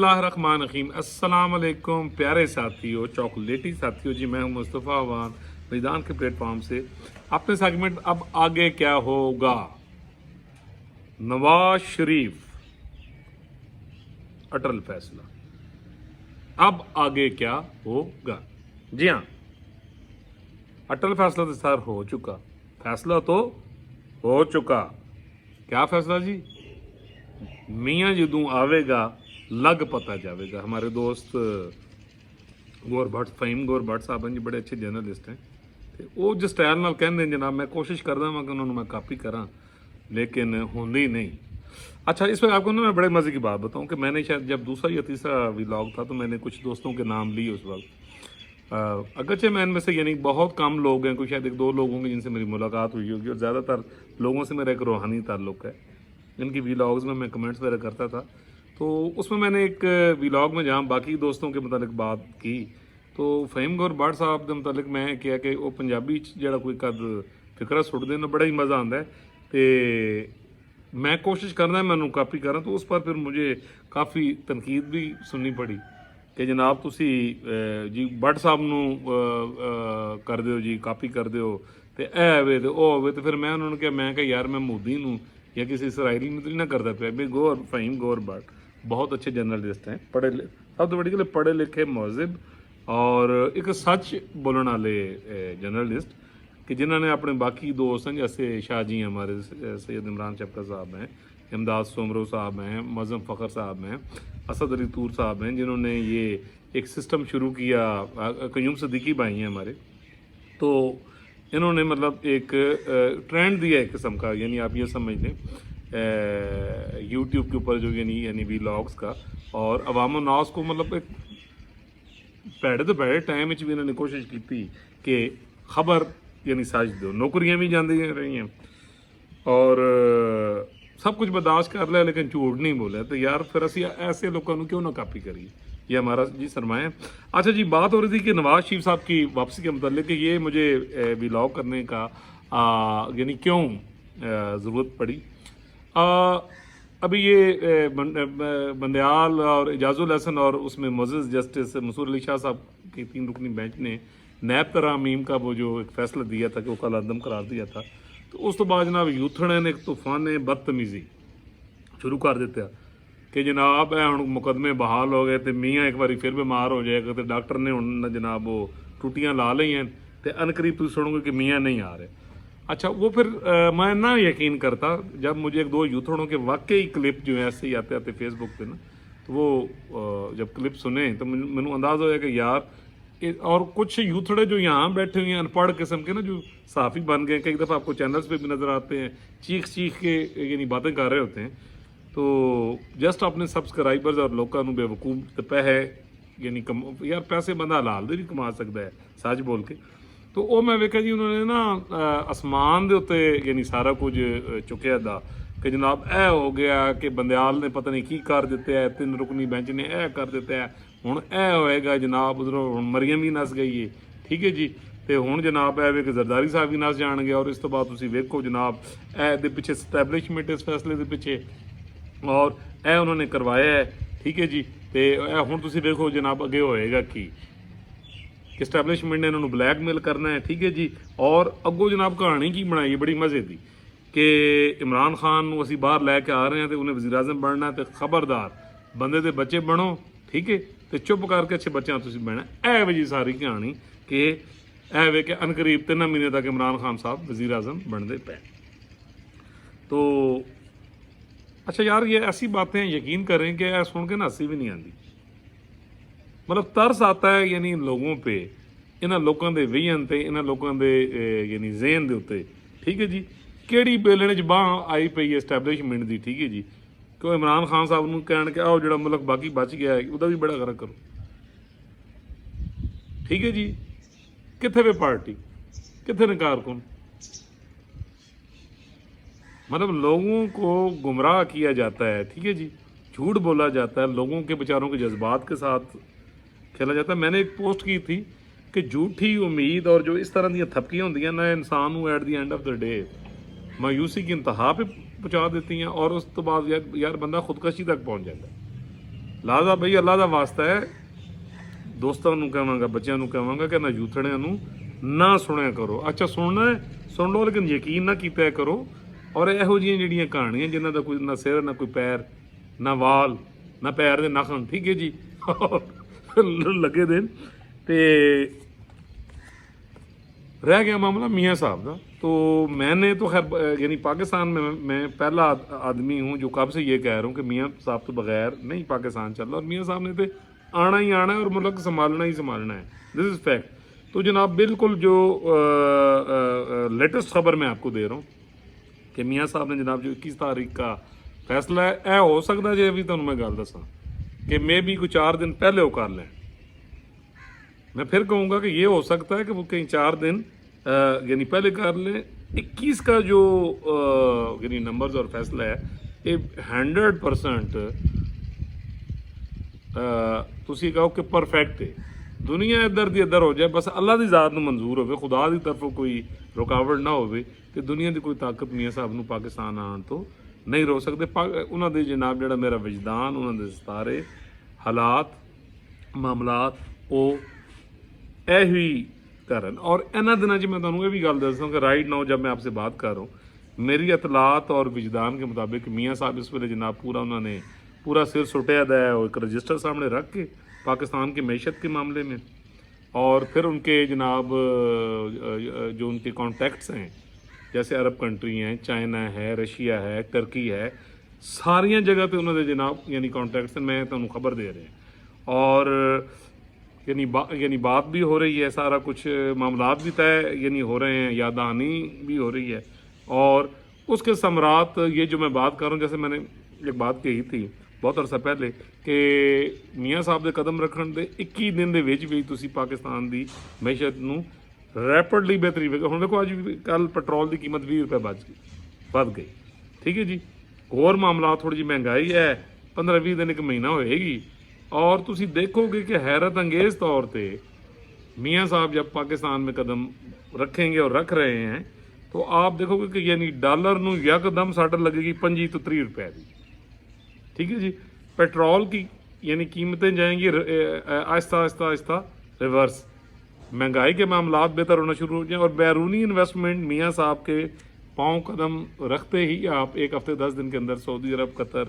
बिस्मिल्लाहिर्रहमानिर्रहीम। अस्सलाम वालेकुम प्यारे साथियों, चॉकलेटी साथियों जी। मैं हूं मुस्तफ़ा अवान मैदान के प्लेटफॉर्म से। अपने सेगमेंट अब आगे क्या होगा, नवाज शरीफ अटल फैसला, अब आगे क्या होगा। जी हाँ, अटल फैसला तो सर हो चुका, फैसला तो हो चुका। क्या फैसला जी? मियाँ जदों आवेगा लग पता जावेगा। हमारे दोस्त गौर भट्ट, फहीम गौर भट्ट साहब हैं जी, बड़े अच्छे जर्नलिस्ट हैं। ਤੇ ਉਹ ਜਿਸ ਸਟਾਈਲ ਨਾਲ ਕਹਿੰਦੇ ਨੇ जनाब, मैं कोशिश करता हूँ कि उन्होंने मैं कापी करा, लेकिन होंदी नहीं। अच्छा, इसमें आपको ना मैं बड़े मज़े की बात बताऊं कि मैंने शायद जब दूसरा या तीसरा व्लॉग था तो मैंने कुछ दोस्तों के नाम लिए उस वक्त। अगरचे मैं इनमें से यानी बहुत कम लोग हैं, कोई शायद एक दो लोग होंगे जिनसे मेरी मुलाकात हुई होगी, और ज़्यादातर लोगों से मेरा एक रूहानी ताल्लुक़ है। इनकी व्लॉग्स में मैं कमेंट्स वगैरह करता था, तो उसमें मैंने एक व्लॉग में जहाँ बाकी दोस्तों के मुतालिक बात की, तो फहीम गौर भट्ट साहब के मुतालिक मैं किया कि वो पंजाबी जो कोई कद फिकरा सुटते ना, बड़ा ही मज़ा आता है। तो मैं कोशिश करना मैं उन्होंने कापी करा, तो उस पर फिर मुझे काफ़ी तनकीद भी सुननी पड़ी कि जनाब तुसी जी भट्ट साहब नू कर दो जी, कापी कर दो, तो ए होवे तो ओ होवे। तो फिर मैं उन्होंने कहा, मैं कहा यार मैं मोदी नू या किसी इसराइली में तो नहीं ना करता पे भी। गौर फहीम गौर भट्ट बहुत अच्छे जर्नलिस्ट हैं, सब तो बड़ी गल पढ़े लिखे, महज़िब और एक सच बोलने वाले जर्नलिस्ट, कि जिन्होंने अपने बाकी दोस्त हैं जैसे शाह जी हमारे, सैयद इमरान शफकत साहब हैं, इमदाद सोमरो साहब हैं, मज़म फ़खर साहब हैं, असद अली तूर साहब हैं, जिन्होंने ये एक सिस्टम शुरू किया। क़य्यूम सिद्दीकी भाई हैं हमारे, तो इन्होंने मतलब एक ट्रेंड दिया एक किस्म का, यानी आप ये समझ लें यूट्यूब के ऊपर जो यानी व्लॉग्स का, और अवाम नास को मतलब एक भैड़े तो भैड़े टाइम में भी इन्होंने कोशिश की थी कि खबर यानी सच दो। नौकरियां भी जाती रही हैं और सब कुछ बर्दाश्त कर लिया, लेकिन झूठ नहीं बोला। तो यार फिर असी ऐसे लोगों को क्यों ना कापी करिए, ये हमारा जी सरमाया है। अच्छा जी, बात हो रही थी कि नवाज शरीफ साहब की वापसी के मतलब कि ये मुझे व्लॉग करने का यानी क्यों ज़रूरत पड़ी। अभी ये बंदयाल और एजाजुल हसन और उसमें मोअज़्ज़ज़ जस्टिस मंसूर अली शाह साहब की 3 रुकनी बेंच ने नैब तरामीम का वो जो एक फैसला दिया था कि वो कल अदम करार दिया था, तो उस तो बाद जनाब यूथड़े ने एक तूफान ने बदतमीजी शुरू कर दिता कि जनाब हम मुकदमे बहाल हो गए, तो मियाँ एक बार फिर बीमार हो जाएगा, तो डॉक्टर ने हूँ जनाब वो टूटियाँ ला ली हैं, तो अनकरीब तुम सुनोगे कि मियाँ नहीं आ रहे। अच्छा, वो फिर मैं ना यकीन करता जब मुझे एक दो यूथड़ों के वाकई क्लिप जो है ऐसे ही आते आते फेसबुक पे ना, तो वो जब क्लिप सुने तो मैनू अंदाज़ा होया कि यार और कुछ यूथड़े जो यहाँ बैठे हुए हैं अनपढ़ किस्म के ना, जो सहाफ़ी बन गए, कई दफ़ा आपको चैनल्स पे भी नज़र आते हैं, चीख चीख के यानी बातें कर रहे होते हैं, तो जस्ट अपने सब्सक्राइबर्स और लोगों को बेवकूफ़ तो पै है यानी यार पैसे बंदा हलाल दे भी कमा सकता है सच बोल के। तो वो मैं वेखा जी उन्होंने ना आसमान के उत्ते यानी सारा कुछ चुकया दा कि जनाब ए हो गया कि बंदयाल ने पता नहीं की कर दिता है, 3 रुकनी बेंच ने ए कर दिता है, हुण ए होएगा जनाब उधरों हुण मरियम भी नस गई है, ठीक है जी। तो हुण जनाब ए वे कि जरदारी साहब भी नस जाएंगे, और इस तो बाद तुसीं वेखो जनाब ए दे पिछे सटैबलिशमेंट इस फैसले के पिछे, और ए उन्होंने करवाया है, ठीक है जी। तो हुण तुसीं वेखो जनाब अगे होएगा की इस्टैबलिशमेंट ने इन्होंने ब्लैकमेल करना है, ठीक है जी। और अगों जनाब कहानी की बनाई बड़ी मज़े की कि इमरान खान को असी बाहर लैके आ रहे हैं, तो उन्हें वज़ीर आज़म बनना है, तो खबरदार बंदे के बच्चे बनो, ठीक है, तो चुप करके अच्छे बच्चों तुम बनना। ए वे जी सारी कहानी कि ए वे कि अनकरीब 3 महीने तक इमरान खान साहब वज़ीर आज़म बनते पे। तो अच्छा यार, ये ऐसी बातें यकीन करें कि सुन के ना हंसी भी नहीं आती, मतलब तरस आता है यानी लोगों पे, इन्होंने लोगों के विजन से, इन्होंने लोगों के यानी ज़हन के उत्ते, ठीक है जी। किहड़ी बेलने च बांह आई पई एस्टैबलिशमेंट की, ठीक है जी, कि वो इमरान खान साहब नूं कहण कि आओ जो मुल्क बाकी बच गया है उसका भी बड़ा गरक करो, ठीक है जी। कित्थे वे पार्टी, कित्थे ने कारकुन, मतलब लोगों को गुमराह किया जाता है, ठीक है जी, झूठ बोला जाता है, लोगों के बेचारों के जज्बात के साथ खेला जाता है। मैंने एक पोस्ट की थी कि झूठी उम्मीद और जो इस तरह दी थपकियाँ होंदियां ना, इंसान को at the end of the day मायूसी की इंतहा पे पहुँचा देती हैं, और उस तो बाद यार बंदा खुदकशी तक पहुँच जाता है। ਲਾਜ਼ਾ ਬਈ ਅੱਲਾ ਦਾ ਵਾਸਤਾ ਹੈ, ਦੋਸਤਾਂ ਨੂੰ ਕਹਾਂਗਾ, ਬੱਚਿਆਂ ਨੂੰ ਕਹਾਂਗਾ ਕਿ ਨਾ ਯੂਥੜਿਆਂ ਨੂੰ ਨਾ ਸੁਣਿਆ ਕਰੋ। ਅੱਛਾ ਸੁਣਨਾ ਹੈ ਸੁਣ ਲਓ, ਲੇਕਿਨ ਯਕੀਨ ਨਾ ਕੀਤਾ ਕਰੋ। ਔਰ ਇਹੋ ਜਿਹੀਆਂ ਜਿਹੜੀਆਂ ਕਹਾਣੀਆਂ ਜਿਨ੍ਹਾਂ ਦਾ ਕੋਈ ਨਾ ਸਿਰ ਨਾ ਕੋਈ ਪੈਰ ਨਾ ਵਾਲ ਨਾ ਪੈਰ ਦੇ ਨਖਣ, ਠੀਕ ਹੈ ਜੀ, ਲੱਗੇ ਦੇਣ। ਤੇ रह गया मामला मियाँ साहब का, तो मैंने तो खैर यानी पाकिस्तान में मैं पहला आदमी हूँ जो कब से ये कह रहा हूँ कि मियाँ साहब तो बगैर नहीं पाकिस्तान चल रहा, और मियाँ साहब ने तो आना ही आना है और मुल्क संभालना ही संभालना है, दिस इज़ फैक्ट। तो जनाब बिल्कुल जो लेटेस्ट खबर मैं आपको दे रहा हूँ कि मियाँ साहब ने जनाब जो 21 तारीख का फैसला है, यह हो सकता जे भी तुहानूं मैं गल दसां कि मे भी कोई 4 दिन पहले वो कर लें। मैं फिर कहूँगा कि ये हो सकता है कि वो कहीं 4 दिन यानी पहले कर लें। 21 का जो यानी नंबर्स और फैसला है ये 100% तुसी कहो कि परफेक्ट है। दुनिया इधर दी इधर हो जाए, बस अल्लाह की ज़ात नूं मंजूर होवे, खुदा की तरफों कोई रुकावट ना होवे कि दुनिया की कोई ताकत मियाँ साहब नूं पाकिस्तान आने तो नहीं रोक सकते। उन्हां दे जनाब जिहड़ा मेरा विजदान, उन्हां दे सितारे हालात मामलात वो यही करन। और इन्हां दिनां च मैं तुहानूं ये भी गल दस दूं कि राइट नाउ जब मैं आपसे बात कर रहा हूँ, मेरी इतलात और विजदान के मुताबिक मियाँ साहब इस वेले जनाब पूरा उन्होंने पूरा सिर सुटिया दा है और एक रजिस्टर सामने रख के पाकिस्तान की मैशत के मामले में, और फिर उनके जनाब जो उनके कॉन्टैक्ट्स हैं जैसे अरब कंट्री हैं, चाइना है, रशिया है, टर्की है, सारिया जगह पर उन्होंने जनाब यानी कॉन्टैक्ट्स हैं। मैं तुहानूं खबर दे रहे हैं और यानी बात भी हो रही है, सारा कुछ मामलात भी तय यानी हो रहे हैं, यादानी भी हो रही है। और उसके समरात ये जो मैं बात कर रहा हूँ, जैसे मैंने एक बात कही थी बहुत अरसा पहले कि मियाँ साहब के कदम रखने के 21 दिन के विच भी तुसी पाकिस्तान की मैशत नूं रैपिडली बेहतरी वेगा। हुण देखो अज कल पेट्रोल की कीमत 20 रुपए बढ़ गई, ठीक है जी। होर मामला थोड़ी जी महंगाई है, 15-20 दिन एक महीना होएगी और तुसी देखोगे कि हैरत अंगेज़ तौर पे मियाँ साहब जब पाकिस्तान में कदम रखेंगे और रख रहे हैं तो आप देखोगे कि यानी डॉलर नूं यकदम सट लगेगी 25 तो 30 रुपए की, ठीक है जी। पेट्रोल की यानी कीमतें जाएंगी आहिस्ता आहिस्ता आहिस्ता रिवर्स, महंगाई के मामला बेहतर होना शुरू हो जाए और बैरूनी इन्वेस्टमेंट मियाँ साहब के पाँव कदम रखते ही आप 1 हफ्ते 10 दिन के अंदर सऊदी अरब, कतर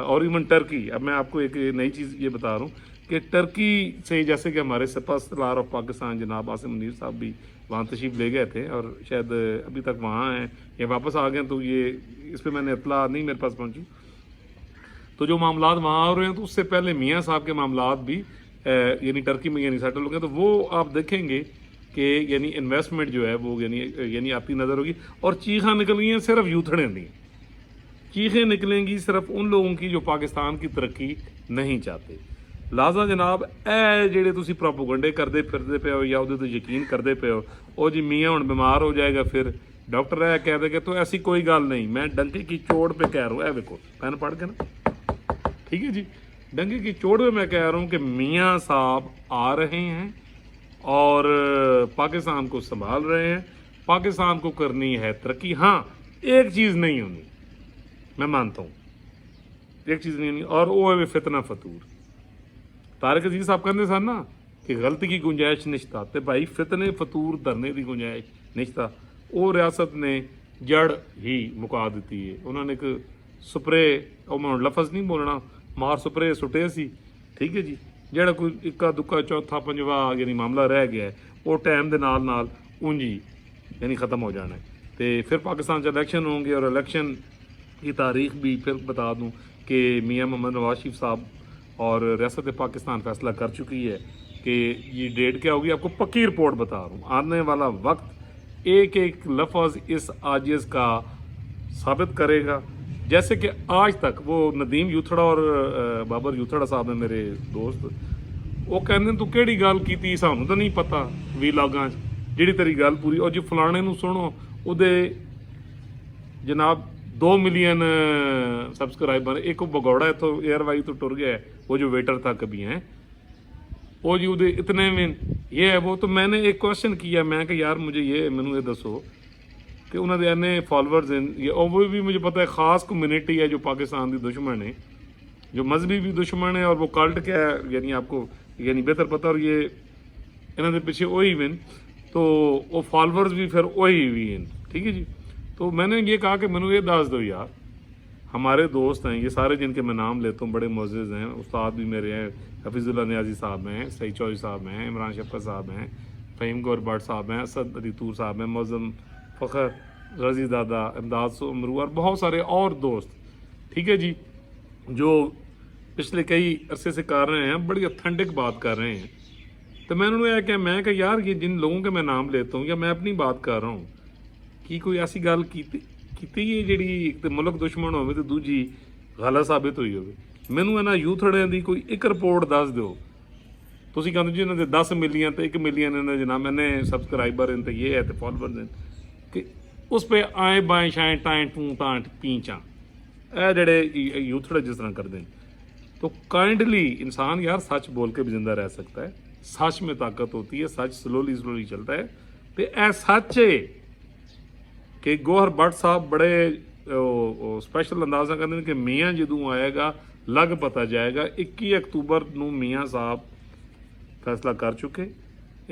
और इवन टर्की। अब मैं आपको एक नई चीज़ ये बता रहा हूँ कि टर्की से जैसे कि हमारे सलार ऑफ पाकिस्तान जनाब आसिम मुनीर साहब भी वहाँ तशरीफ़ ले गए थे और शायद अभी तक वहाँ हैं या वापस आ गए, तो ये इस पर मैंने इतला नहीं मेरे पास पहुँची। तो जो मामलात वहाँ हो रहे हैं तो उससे पहले मियाँ साहब के मामलात भी यानी टर्की में यानी सेटल हो गए, तो वो आप देखेंगे कि यानी इन्वेस्टमेंट जो है वो यानी आपकी नज़र होगी। और चीखा निकल गई हैं सिर्फ यूथड़े दी, चीखें निकलेंगी सिर्फ उन लोगों की जो पाकिस्तान की तरक्की नहीं चाहते। लाजा जनाब ए जेड़े तुसी प्रोपोगंडे करते फिरते पे हो या उहदे ते यकीन करते पे हो, ओ जी मियाँ हुण बीमार हो जाएगा फिर डॉक्टर है कह देगा, तो ऐसी कोई गल नहीं। मैं डंके की चोट पे कह रहा हूँ, देखो पेन पढ़ के ना, ठीक है जी, डंके की चोट पे मैं कह रहा हूँ कि मियाँ साहब आ रहे हैं और पाकिस्तान को संभाल रहे हैं। पाकिस्तान को करनी है तरक्की। हाँ एक चीज़ नहीं होनी, मैं मानता हूँ एक चीज़ नहीं होनी, और वो है फितना फतूर। तारिक अजीज साहब कहते सन ना कि गलती की गुंजाइश निश्ता, तो भाई फितने फतूर धरने की गुंजाइश निश्ता वो रियासत ने जड़ ही मुका दी है। उन्होंने एक स्प्रे, मैं लफज नहीं बोलना, मार स्प्रे सुटे सी, ठीक है जी, जड़ा कोई इक्का दुक्का चौथा पंजवा यानी मामला रह गया है वो टाइम के नाल नाल ऊंजी यानी ख़त्म हो जाना है। तो फिर पाकिस्तान से इलेक्शन होंगे और इलेक्शन की तारीख भी फिर बता दूँ कि मियाँ मोहम्मद नवाज शरीफ साहब और रियासत पाकिस्तान फैसला कर चुकी है कि ये डेट क्या होगी। आपको पक्की रिपोर्ट बता रहा हूँ, आने वाला वक्त एक एक लफ्ज़ इस आजिज़ का साबित करेगा। जैसे कि आज तक वो नदीम यूथड़ा और बाबर यूथड़ा साहब ने मेरे दोस्त, वो कहते तू केड़ी गल की, सानू तो नहीं पता वीलागां जी तेरी गल पूरी, और जी फलाने नू सुनो उहदे जनाब 2 मिलियन सब्सक्राइबर, एक भगौड़ा इतों एयरवाई तो टुर गया है, वो जो वेटर था कभी हैं वो जी उहदे इतने में ये है वो। तो मैंने एक क्वेश्चन किया, मैं कि यार मुझे मैनू ये दसो कि उन्होंने इन्ने फॉलोअर्स हैं, और वो भी मुझे पता है ख़ास कम्यूनिटी है जो पाकिस्तान की दुश्मन है, जो मजहबी भी दुश्मन है और वो कल्ट क्या है यानी आपको यानी बेहतर पता, और ये इन्होंने पिछे वही विन तो वो फॉलोअर्स भी फिर वही भी हैं, ठीक है जी। तो मैंने ये कहा कि मैंने ये दस दो यार, हमारे दोस्त हैं ये सारे जिनके मैं नाम लेता हूँ, बड़े मोअज़्ज़िज़ हैं, उस्ताद भी मेरे हैं, हफीज़ुल्लाह नियाज़ी साहब हैं, सईद चौधरी साहब हैं, इमरान शफ़क़त साहब हैं, फ़हीम गौर भट्ट साहब हैं, असद अली तूर साहब हैं, मौज़म फ़खर, रज़ी दादा, इमदाद अमरू और बहुत सारे और दोस्त, ठीक है जी, जो पिछले कई अरसे से कर रहे हैं, बड़ी ऑथेंटिक बात कर रहे हैं। तो मैंने उन्होंने क्या मैं कहा यार ये जिन लोगों के मैं नाम लेता हूँ या मैं अपनी बात कर रहा हूँ कि कोई ऐसी गल की है ਜਿਹੜੀ ਇੱਕ ਤੇ ਮੁਲਕ ਦੁਸ਼ਮਣ ਹੋਵੇ ਤੇ ਦੂਜੀ ਗਲਤ ਸਾਬਿਤ ਹੋਈ ਹੋਵੇ। ਮੈਨੂੰ ਇਹਨਾਂ ਯੂਥੜਿਆਂ ਦੀ ਕੋਈ ਇੱਕ ਰਿਪੋਰਟ ਦੱਸ ਦਿਓ। ਤੁਸੀਂ ਕਹਿੰਦੇ ਜੀ ਇਹਨਾਂ ਦੇ 10 ਮਿਲੀਅਨ ਤੇ 1 ਮਿਲੀਅਨ ਇਹਨਾਂ ਦੇ ਨਾਮ ਇਹਨੇ ਸਬਸਕ੍ਰਾਈਬਰ ਹਨ ਤੇ ਇਹ ਹੈ ਤੇ ਫॉलोअर्स हैं कि उस पे आए बाएं शाएं टाएं टूं टां पींचा ਇਹ ਜਿਹੜੇ ਯੂਥੜੇ जिस तरह करते हैं। तो काइंडली इंसान यार सच बोल के भी जिंदा रह सकता है, सच में ताकत होती है, सच स्लोली चलता है। तो यह सच है कि गौहर भट्ट साहब बड़े स्पैशल अंदाज़ कहते हैं कि मियाँ जदों आएगा लग पता जाएगा। 21 अक्तूबर ਨੂੰ मियाँ साहब फैसला कर चुके,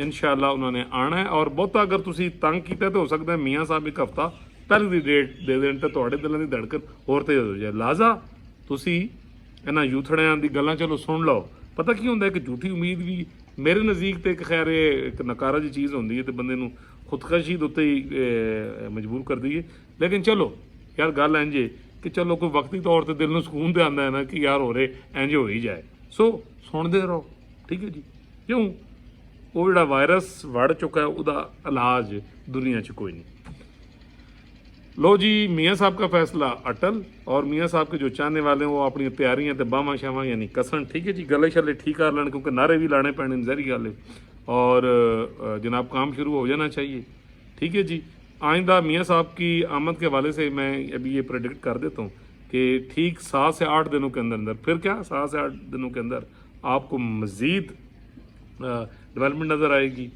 इंशाअल्लाह उन्होंने आना है। और बहुता अगर तुसी तंग किया तो हो सकता है मियाँ साहब एक हफ्ता पहले की डेट दे देन तो तुहाडे दिलों की धड़कन होर तेज हो जाए। लिहाजा तुसी इन्हां यूथड़ियां दी गल्लां चलो सुन लो। पता की हुंदा है कि झूठी उम्मीद भी मेरे नज़दीक तो एक खैर एक नकारा जी चीज़ होंदी है तो बंदे नूं खुदकशी दे उत्ते ही मजबूर कर दी है। लेकिन चलो यार गल इंज है कि चलो कोई वक्ती तौर पर दिल नूं सुकून तो आंदा है ना कि यार हो रहे इंज हो ही जाए। सो सुनते रहो, ठीक है जी। क्यों वो जिहड़ा वायरस वड़ चुका है उसका इलाज दुनिया 'च कोई नहीं। लो जी मियाँ साहब का फैसला अटल, और मियाँ साहब के जो चाहने वाले हैं वो अपनी तैयारियां तो बावां शावां यानी कसन, ठीक है जी, गले शले ठीक कर लें क्योंकि नारे भी लाने पैने जहरी गल है। और जनाब काम शुरू हो जाना चाहिए, ठीक है जी। आइंदा मियाँ साहब की आमद के हवाले से मैं अभी ये प्रेडिक्ट कर देता हूँ कि ठीक 7 से 8 दिनों के अंदर फिर क्या 7 से 8 दिनों के अंदर आपको मज़ीद डेवलपमेंट नज़र आएगी।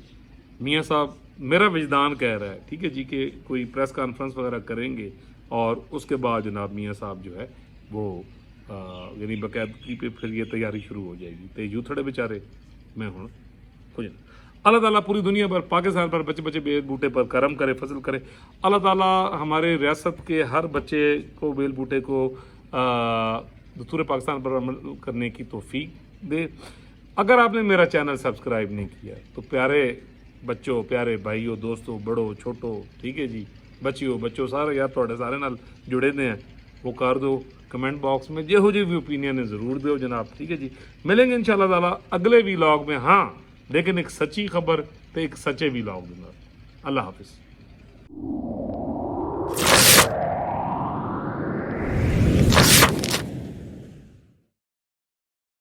मियाँ साहब मेरा विजदान कह रहा है, ठीक है जी, कि कोई प्रेस कॉन्फ्रेंस वगैरह करेंगे और उसके बाद जनाब मियाँ साहब जो है वो यानी बाकायदगी पे फिर ये तैयारी शुरू हो जाएगी। तो यूथड़े बेचारे मैं हूँ कुछ अल्लाह ताला पूरी दुनिया पर पाकिस्तान पर बच्चे बच्चे बेल बूटे पर करम करे, फजल करे। अल्लाह ताला हमारे रियासत के हर बच्चे को बेल बूटे को दस्तूर पाकिस्तान पर अमल करने की तौफीक दे। अगर आपने मेरा चैनल सब्सक्राइब नहीं किया तो प्यारे बच्चों, प्यारे भाइयों, दोस्तों, बड़ो छोटो, ठीक है जी, बच्चों सारे यार थोड़े सारे नाल जुड़े दे हैं वो कर दो कमेंट बॉक्स में जिहो जी भी ओपीनियन है ज़रूर दो जनाब, ठीक है जी। मिलेंगे इंशाअल्लाह ताला अगले व्लॉग में, हाँ लेकिन एक सच्ची खबर तो एक सच्चे व्लॉग दूंगा। अल्लाह हाफिज़।